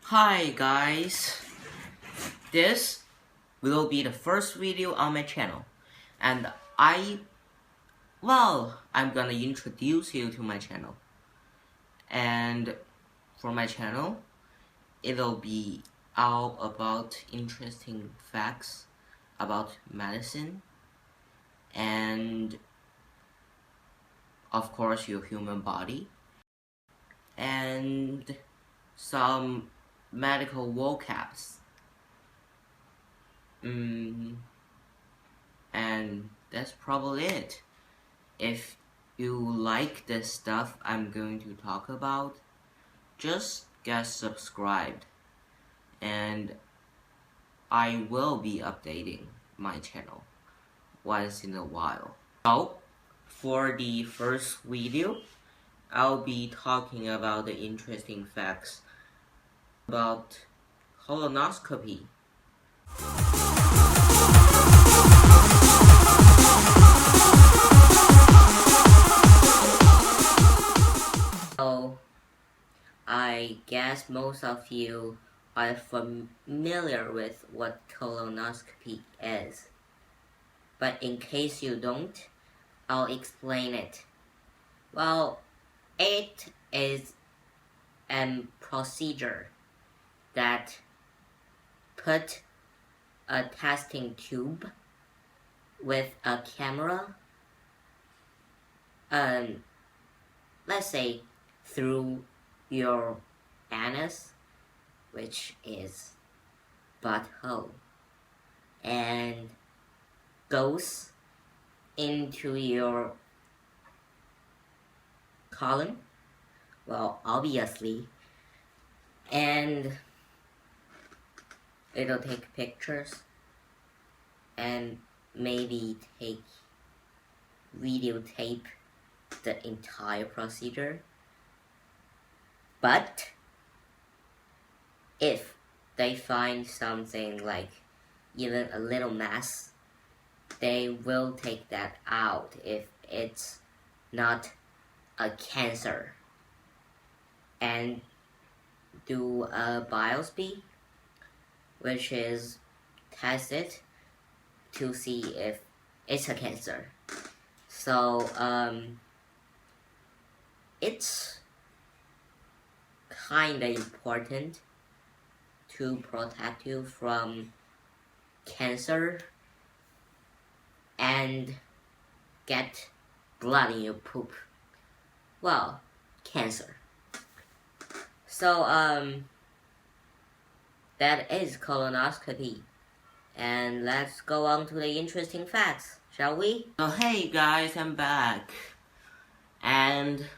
Hi guys, this will be the first video on my channel, and I'm gonna introduce you to my channel. And for my channel, it'll be all about interesting facts about medicine and of course your human body and some medical vocabs. And that's probably it. If you like the stuff I'm going to talk about, just get subscribed and I will be updating my channel once in a while. So, for the first video, I'll be talking about the interesting facts about colonoscopy. So, I guess most of you are familiar with what colonoscopy is. But in case you don't, I'll explain it. Well, it is a procedure that put a testing tube with a camera, let's say through your anus, which is butthole, and goes into your colon, well, obviously, and it'll take pictures and maybe videotape the entire procedure. But if they find something like even a little mass, they will take that out if it's not a cancer and do a biopsy, which is test it to see if it's a cancer. So it's kinda important to protect you from cancer and get blood in your poop. Well, cancer. So that is colonoscopy. And let's go on to the interesting facts, shall we? So hey guys, I'm back. And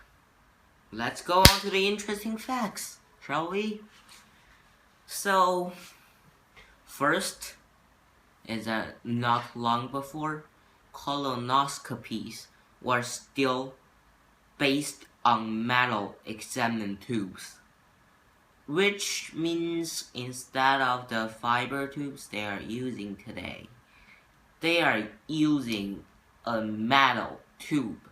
let's go on to the interesting facts, shall we? So, first is that not long before, colonoscopies were still based on metal examination tubes, which means instead of the fiber tubes they are using today, they are using a metal tube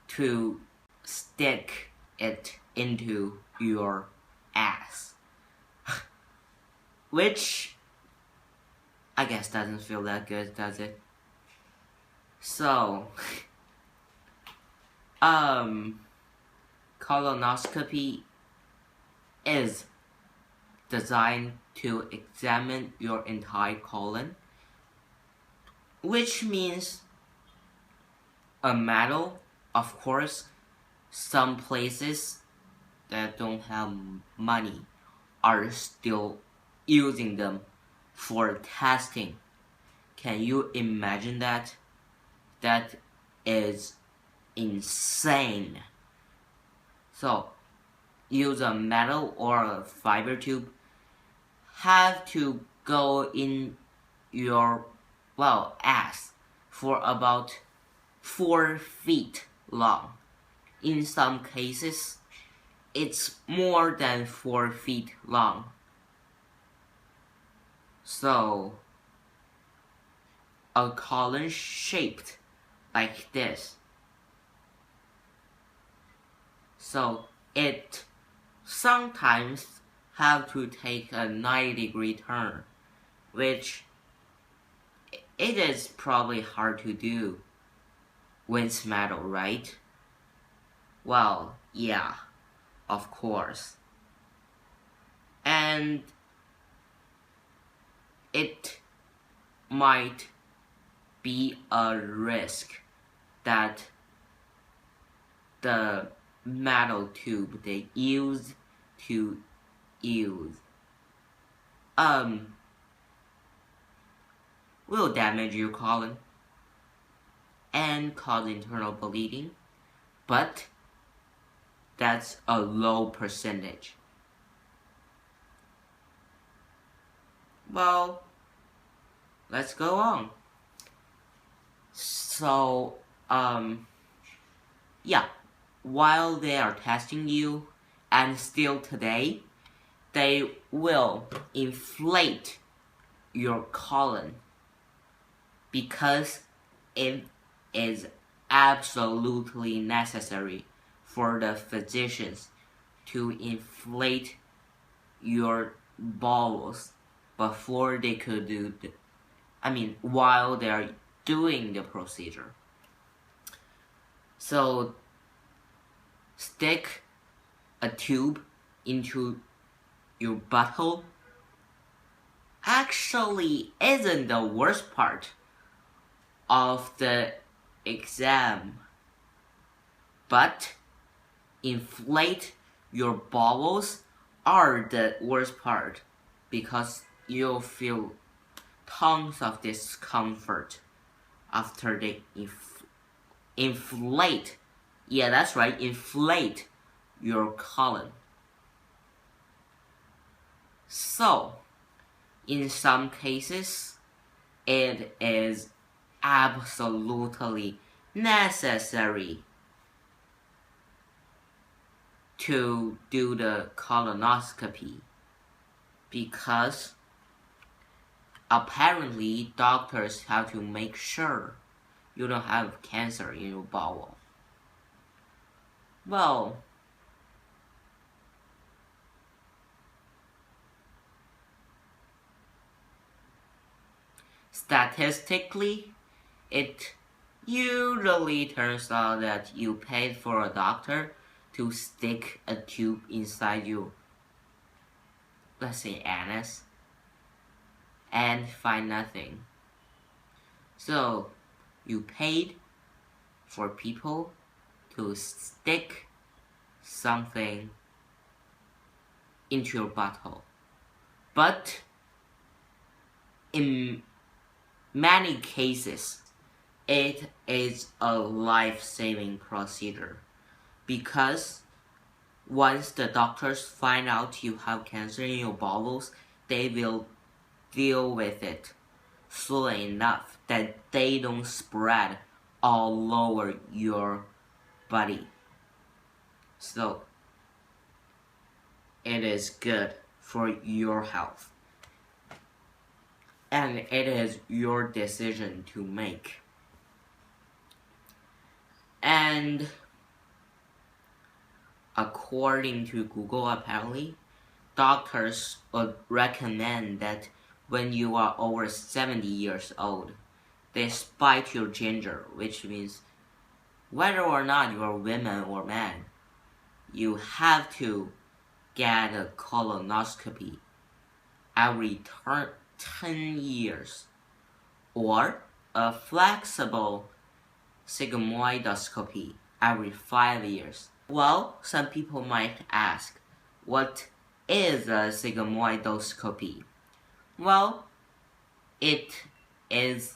to stick it into your ass. Which I guess doesn't feel that good, does it? So, colonoscopy is designed to examine your entire colon, which means a metal, of course, some places that don't have money are still using them for testing. Can you imagine that? That is insane. So, use a metal or a fiber tube, have to go in your, ass for about 4 feet long. In some cases, it's more than 4 feet long. So, a colon shaped like this. So, it sometimes have to take a 90-degree turn, which it is probably hard to do with metal, right? Well, yeah, of course. And it might be a risk that the metal tube they used to use will damage your colon and cause internal bleeding, but that's a low percentage. Well, let's go on. So, yeah, while they are testing you, and still today, they will inflate your colon because it is absolutely necessary for the physicians to inflate your bowels before they could do while they are doing the procedure. So stick a tube into your butthole actually isn't the worst part of the exam, but inflate your bowels are the worst part because you'll feel tons of discomfort after they inflate. Yeah, that's right, inflate your colon. So, in some cases, it is absolutely necessary to do the colonoscopy because apparently doctors have to make sure you don't have cancer in your bowel. Well, statistically, it usually turns out that you paid for a doctor to stick a tube inside you, let's say anus, and find nothing. So, you paid for people to stick something into your butthole. But in many cases, it is a life-saving procedure because once the doctors find out you have cancer in your bowels, they will deal with it slowly enough that they don't spread all over your body. So, it is good for your health. And it is your decision to make. And according to Google, apparently, doctors would recommend that when you are over 70 years old, they spike your ginger, which means whether or not you are woman or man, you have to get a colonoscopy every 10 years, or a flexible sigmoidoscopy every 5 years. Well, some people might ask, what is a sigmoidoscopy? Well, it is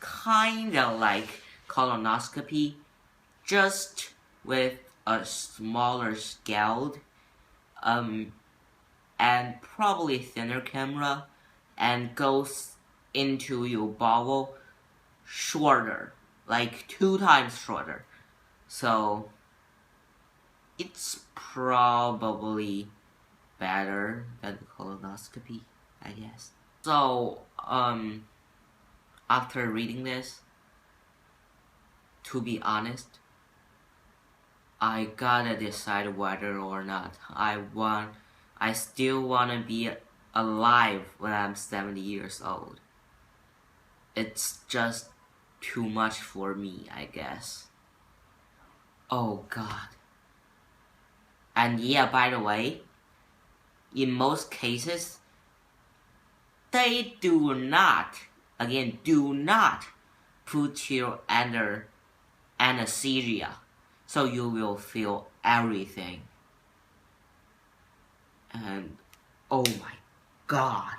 kinda like colonoscopy, just with a smaller scale, and probably thinner camera, and goes into your bowel shorter, like 2 times shorter. So it's probably better than colonoscopy, I guess. So, after reading this, to be honest, I gotta decide whether or not I still wanna be alive when I'm 70 years old. It's just too much for me, I guess. Oh God. And yeah, by the way, in most cases, they do not put you under anesthesia, so you will feel everything. And oh my God.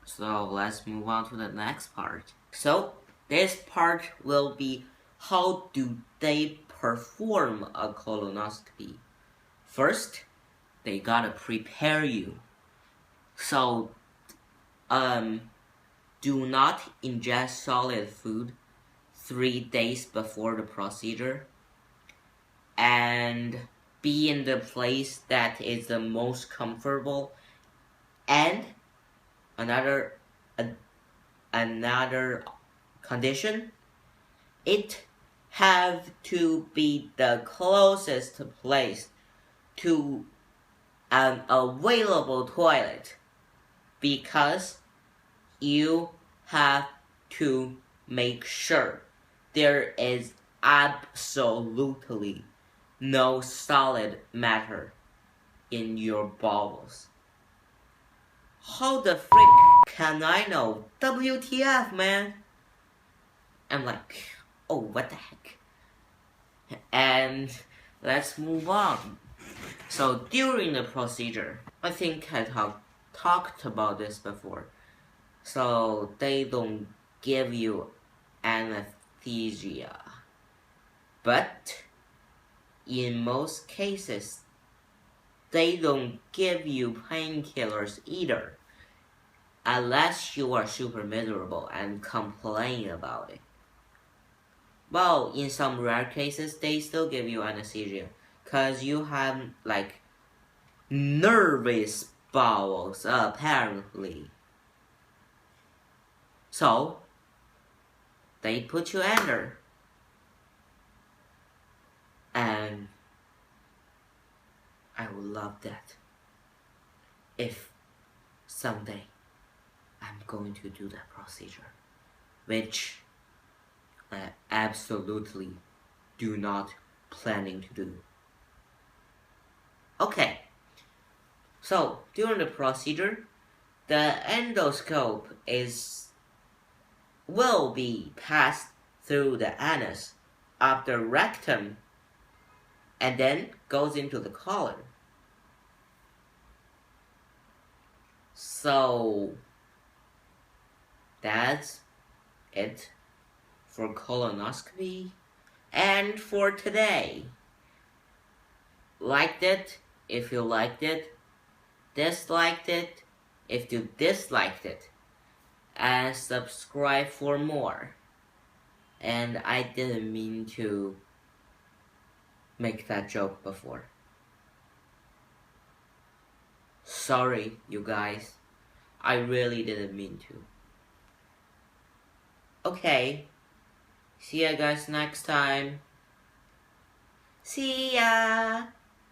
So let's move on to the next part. So this part will be, how do they perform a colonoscopy? First, they gotta prepare you. So do not ingest solid food 3 days before the procedure, and be in the place that is the most comfortable. And another condition, it have to be the closest place to an available toilet, because you have to make sure there is absolutely no solid matter in your bowels. How the frick can I know? WTF, man? I'm like, oh, what the heck? And let's move on. So during the procedure, I think I talked about this before. So they don't give you anesthesia, but in most cases, they don't give you painkillers either, unless you are super miserable and complain about it. Well, in some rare cases, they still give you anesthesia, cause you have like nervous bowels apparently. So they put you under, and I would love that if someday I'm going to do that procedure, which I absolutely do not planning to do. Okay, so during the procedure, the endoscope will be passed through the anus, up the rectum, and then goes into the colon. So that's it for colonoscopy and for today. Liked it if you liked it, disliked it if you disliked it, and subscribe for more. And I didn't mean to make that joke before. Sorry, you guys. I really didn't mean to. Okay. See ya guys next time. See ya!